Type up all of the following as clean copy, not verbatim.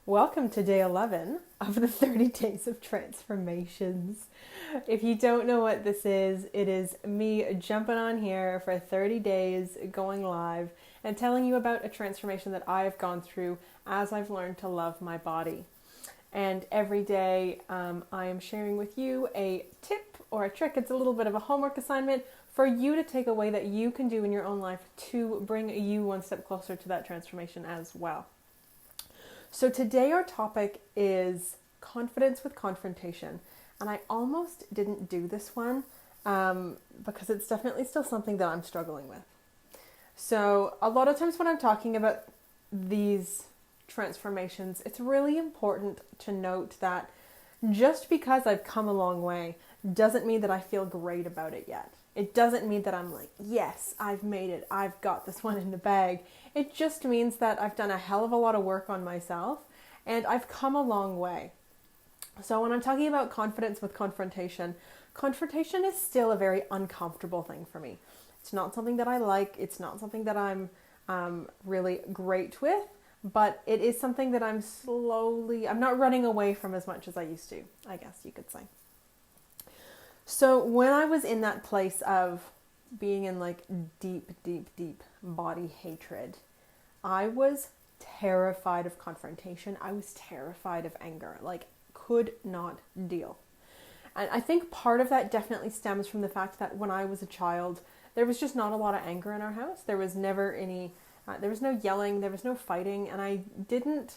Welcome to day 11 of the 30 Days of Transformations. If you don't know what this is, it is me jumping on here for 30 days, going live, and telling you about a transformation that I have gone through as I've learned to love my body. And every day I am sharing with you a tip or a trick. It's a little bit of a homework assignment for you to take away that you can do in your own life to bring you one step closer to that transformation as well. So today our topic is confidence with confrontation. And I almost didn't do this one because it's definitely still something that I'm struggling with. So a lot of times when I'm talking about these transformations, it's really important to note that just because I've come a long way doesn't mean that I feel great about it yet. It doesn't mean that I'm like, yes, I've made it. I've got this one in the bag. It just means that I've done a hell of a lot of work on myself and I've come a long way. So when I'm talking about confidence with confrontation, confrontation is still a very uncomfortable thing for me. It's not something that I like. It's not something that I'm really great with, but it is something that I'm not running away from as much as I used to, I guess you could say. So when I was in that place of being in like deep body hatred, I was terrified of confrontation. I was terrified of anger, like could not deal. And I think part of that definitely stems from the fact that when I was a child, there was just not a lot of anger in our house. There was never any, there was no yelling, there was no fighting, and I didn't,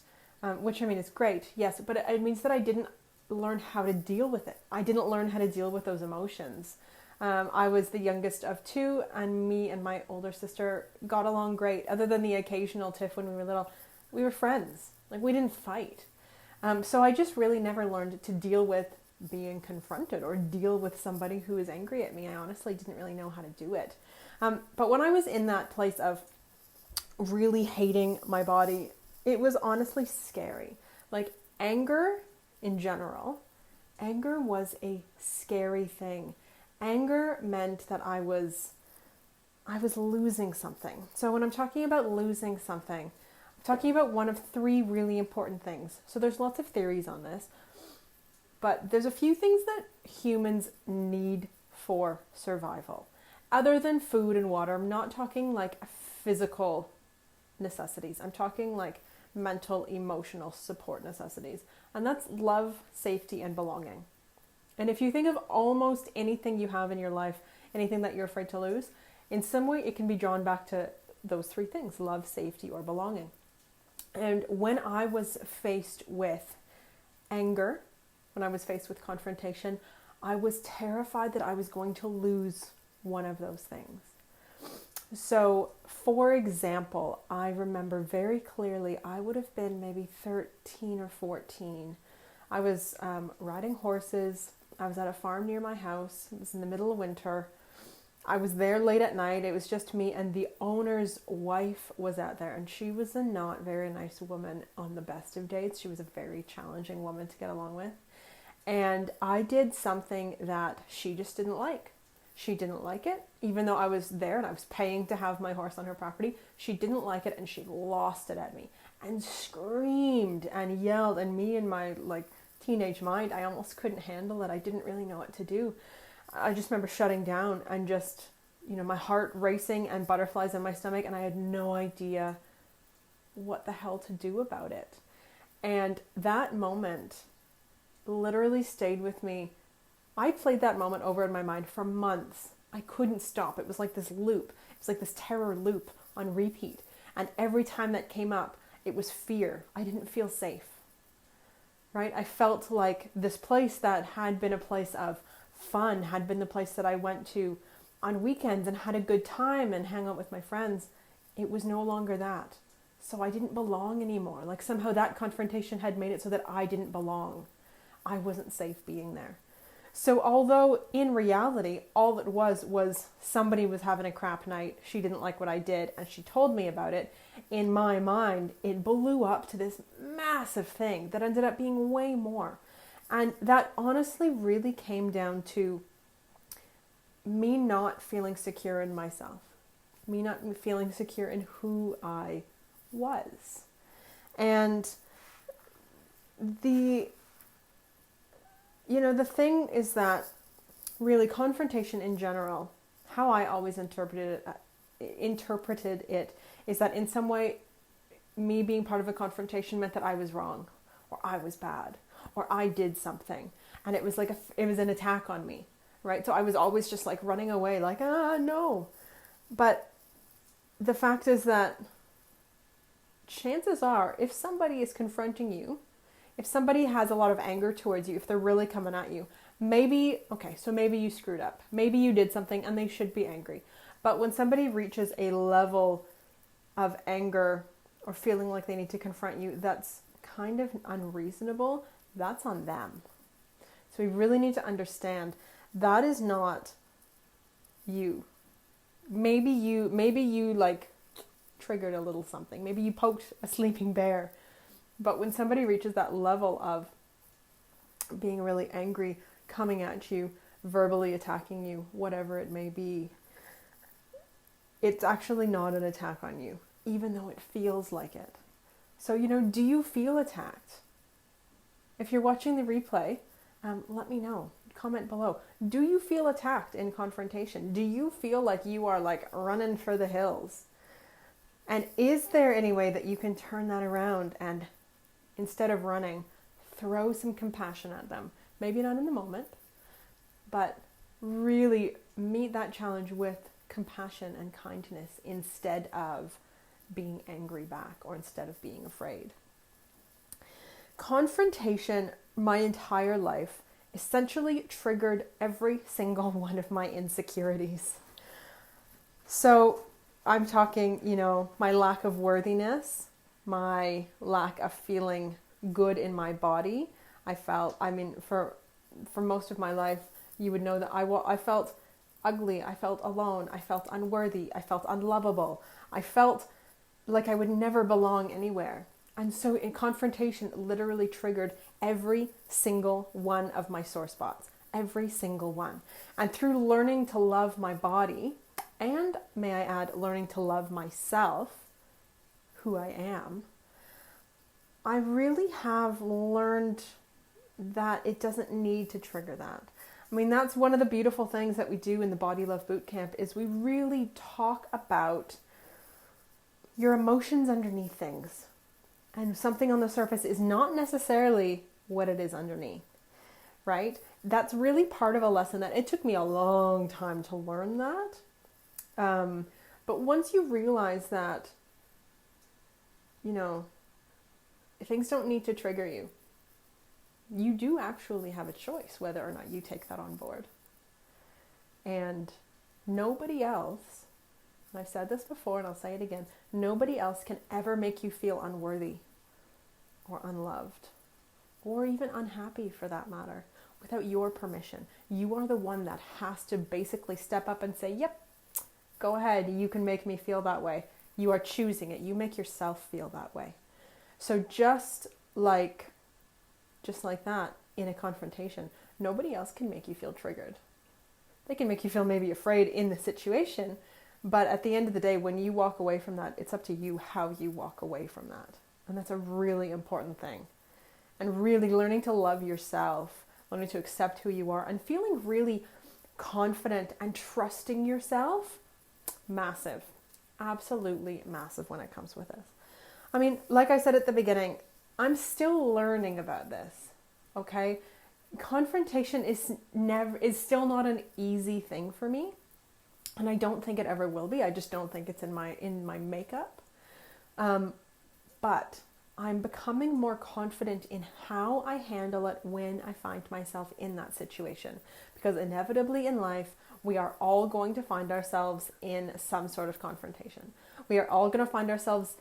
which I mean is great, yes, but it means that I didn't learn how to deal with it. I didn't learn how to deal with those emotions. I was the youngest of two, and me and my older sister got along great. Other than the occasional tiff when we were little, we were friends. Like, we didn't fight. So I just really never learned to deal with being confronted or deal with somebody who is angry at me. I honestly didn't really know how to do it. But when I was in that place of really hating my body, it was honestly scary. Like, anger in general, anger was a scary thing. Anger meant that I was losing something. So when I'm talking about losing something, I'm talking about one of three really important things. So there's lots of theories on this, but there's a few things that humans need for survival. Other than food and water, I'm not talking like physical necessities. I'm talking like mental, emotional support necessities. And that's love, safety, and belonging. And if you think of almost anything you have in your life, anything that you're afraid to lose, in some way it can be drawn back to those three things: love, safety, or belonging. And when I was faced with anger, when I was faced with confrontation, I was terrified that I was going to lose one of those things. So, for example, I remember very clearly, I would have been maybe 13 or 14. I was riding horses. I was at a farm near my house. It was in the middle of winter. I was there late at night. It was just me, and the owner's wife was out there, and she was a not very nice woman on the best of days. She was a very challenging woman to get along with. And I did something that she just didn't like. She didn't like it, even though I was there and I was paying to have my horse on her property. She didn't like it, and she lost it at me and screamed and yelled. And me in my like teenage mind, I almost couldn't handle it. I didn't really know what to do. I just remember shutting down and just, my heart racing and butterflies in my stomach, and I had no idea what the hell to do about it. And that moment literally stayed with me. I played that moment over in my mind for months. I couldn't stop. It was like this loop. It was like this terror loop on repeat. And every time that came up, it was fear. I didn't feel safe, right? I felt like this place that had been a place of fun, had been the place that I went to on weekends and had a good time and hang out with my friends. It was no longer that. So I didn't belong anymore. Like somehow that confrontation had made it so that I didn't belong. I wasn't safe being there. So although in reality, all it was somebody was having a crap night, she didn't like what I did, and she told me about it, in my mind, it blew up to this massive thing that ended up being way more. And that honestly really came down to me not feeling secure in myself, me not feeling secure in who I was. And the, the thing is that really confrontation in general, how I always interpreted it is that in some way, me being part of a confrontation meant that I was wrong, or I was bad, or I did something, and it was like it was an attack on me, right? So I was always just like running away, like no. But the fact is that chances are, if somebody is confronting you, if somebody has a lot of anger towards you, if they're really coming at you, maybe you screwed up. Maybe you did something and they should be angry. But when somebody reaches a level of anger or feeling like they need to confront you, that's kind of unreasonable. That's on them. So we really need to understand that is not you. Maybe you like triggered a little something. Maybe you poked a sleeping bear. But when somebody reaches that level of being really angry, coming at you, verbally attacking you, whatever it may be, it's actually not an attack on you, even though it feels like it. So, do you feel attacked? If you're watching the replay, let me know. Comment below. Do you feel attacked in confrontation? Do you feel like you are like running for the hills? And is there any way that you can turn that around and instead of running, throw some compassion at them? Maybe not in the moment, but really meet that challenge with compassion and kindness instead of being angry back or instead of being afraid. Confrontation, my entire life, essentially triggered every single one of my insecurities. So I'm talking, my lack of worthiness, my lack of feeling good in my body. For most of my life, you would know that I felt ugly, I felt alone, I felt unworthy, I felt unlovable, I felt like I would never belong anywhere. And so in confrontation literally triggered every single one of my sore spots, every single one. And through learning to love my body, and may I add, learning to love myself, who I am, I really have learned that it doesn't need to trigger that. I mean, that's one of the beautiful things that we do in the Body Love Bootcamp is we really talk about your emotions underneath things. And something on the surface is not necessarily what it is underneath, right? That's really part of a lesson that it took me a long time to learn that. But once you realize that, things don't need to trigger you, you do actually have a choice whether or not you take that on board. And nobody else, and I've said this before and I'll say it again, nobody else can ever make you feel unworthy or unloved or even unhappy for that matter without your permission. You are the one that has to basically step up and say, yep, go ahead, you can make me feel that way. You are choosing it. You make yourself feel that way. So just like that in a confrontation, nobody else can make you feel triggered. They can make you feel maybe afraid in the situation, but at the end of the day, when you walk away from that, it's up to you how you walk away from that. And that's a really important thing. And really learning to love yourself, learning to accept who you are, and feeling really confident and trusting yourself, massive. Absolutely massive when it comes with this. I mean, like I said at the beginning, I'm still learning about this, okay? Confrontation is still not an easy thing for me, and I don't think it ever will be. I just don't think it's in my makeup. But I'm becoming more confident in how I handle it when I find myself in that situation, because inevitably in life, we are all going to find ourselves in some sort of confrontation. We are all going to find ourselves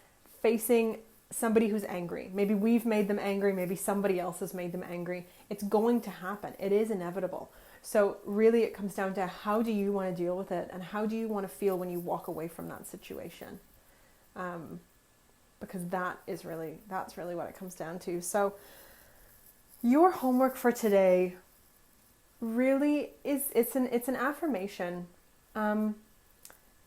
facing somebody who's angry. Maybe we've made them angry. Maybe somebody else has made them angry. It's going to happen. It is inevitable. So really it comes down to how do you want to deal with it and how do you want to feel when you walk away from that situation? Because that's really what it comes down to. So your homework for today really it's an affirmation. And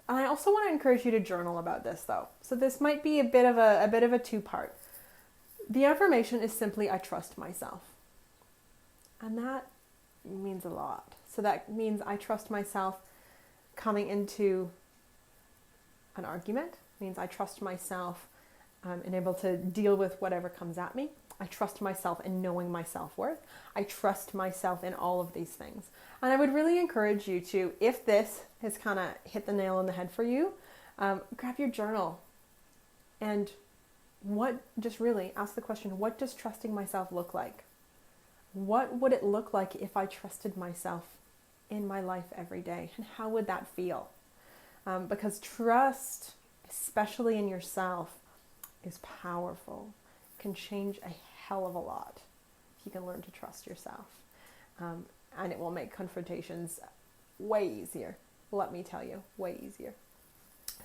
I also want to encourage you to journal about this though. So this might be a bit of a two-part. the affirmation is simply, I trust myself. And that means a lot. So that means I trust myself coming into an argument, means I trust myself and able to deal with whatever comes at me. I trust myself in knowing my self-worth. I trust myself in all of these things. And I would really encourage you to, if this has kind of hit the nail on the head for you, grab your journal and just really ask the question, what does trusting myself look like? What would it look like if I trusted myself in my life every day? And how would that feel? Because trust, especially in yourself, is powerful. It can change a hell of a lot if you can learn to trust yourself. And it will make confrontations way easier. Let me tell you, way easier.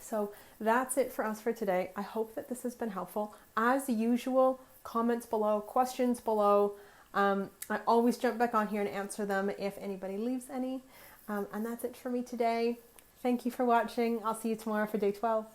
So that's it for us for today. I hope that this has been helpful. As usual, comments below, questions below. I always jump back on here and answer them if anybody leaves any. And that's it for me today. Thank you for watching. I'll see you tomorrow for day 12.